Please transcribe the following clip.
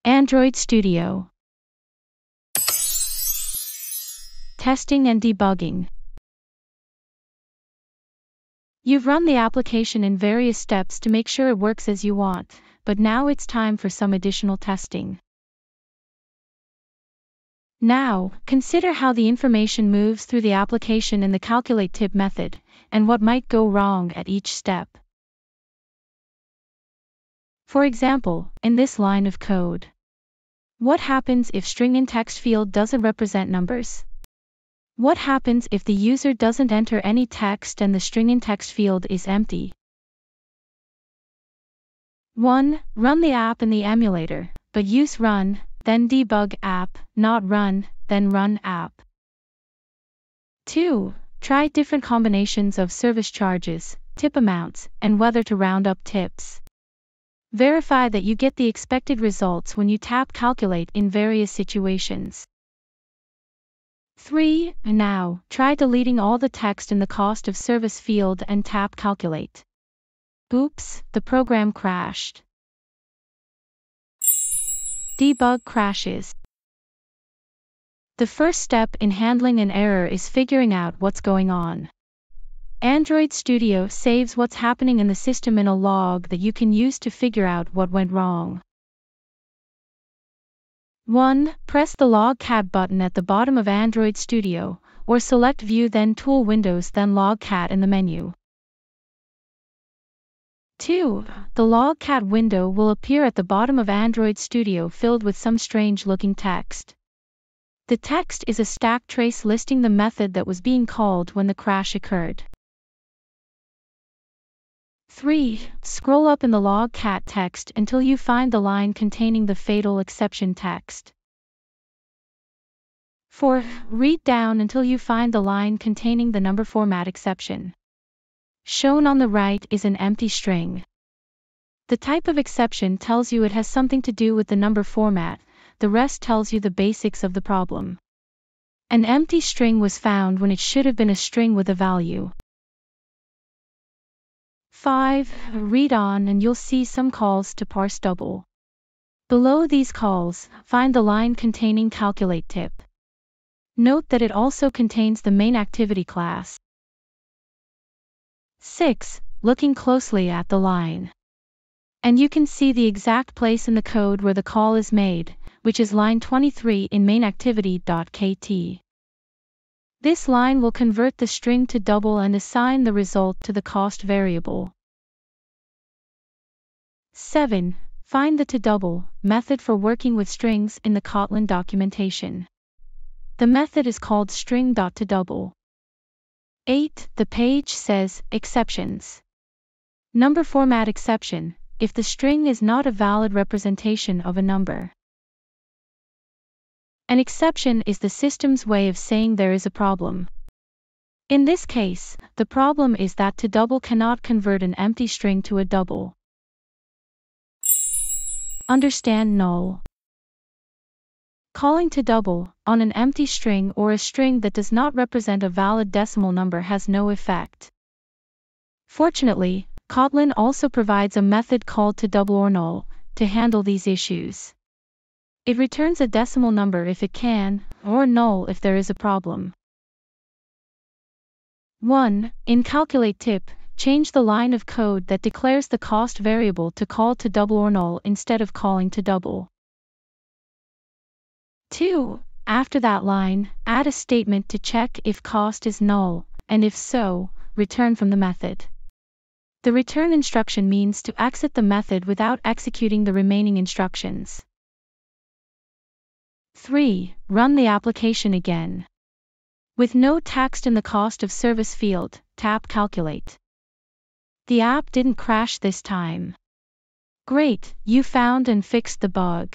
Android Studio. Testing and debugging. You've run the application in various steps to make sure it works as you want, but now it's time for some additional testing. Now, consider how the information moves through the application in the calculate tip method, and what might go wrong at each step. For example, in this line of code, what happens if string in text field doesn't represent numbers? What happens if the user doesn't enter any text and the string in text field is empty? 1. Run the app in the emulator, but use run, then debug app, not run, then run app. 2. Try different combinations of service charges, tip amounts, and whether to round up tips. Verify that you get the expected results when you tap calculate in various situations. 3. Now, try deleting all the text in the cost of service field and tap calculate. Oops, the program crashed. Debug crashes. The first step in handling an error is figuring out what's going on. Android Studio saves what's happening in the system in a log that you can use to figure out what went wrong. 1. Press the logcat button at the bottom of Android Studio, or select View then Tool Windows then Logcat in the menu. 2. The logcat window will appear at the bottom of Android Studio filled with some strange-looking text. The text is a stack trace listing the method that was being called when the crash occurred. 3. Scroll up in the logcat text until you find the line containing the fatal exception text. 4. Read down until you find the line containing the number format exception. Shown on the right is an empty string. The type of exception tells you it has something to do with the number format, the rest tells you the basics of the problem. An empty string was found when it should have been a string with a value. 5. Read on and you'll see some calls to parse double. Below these calls, find the line containing calculate tip. Note that it also contains the main activity class. 6. Looking closely at the line. And you can see the exact place in the code where the call is made, which is line 23 in mainActivity.kt. This line will convert the string to double and assign the result to the cost variable. 7. Find the toDouble method for working with strings in the Kotlin documentation. The method is called string.toDouble. 8. The page says exceptions. Number format exception, if the string is not a valid representation of a number. An exception is the system's way of saying there is a problem. In this case, the problem is that toDouble cannot convert an empty string to a double. Understand null. Calling toDouble on an empty string or a string that does not represent a valid decimal number has no effect. Fortunately, Kotlin also provides a method called toDouble or null to handle these issues. It returns a decimal number if it can, or null if there is a problem. 1. In calculate tip, change the line of code that declares the cost variable to call toDouble or null instead of calling toDouble. 2. After that line, add a statement to check if cost is null, and if so, return from the method. The return instruction means to exit the method without executing the remaining instructions. 3. Run the application again. With no text in the cost of service field, tap calculate. The app didn't crash this time. Great, you found and fixed the bug.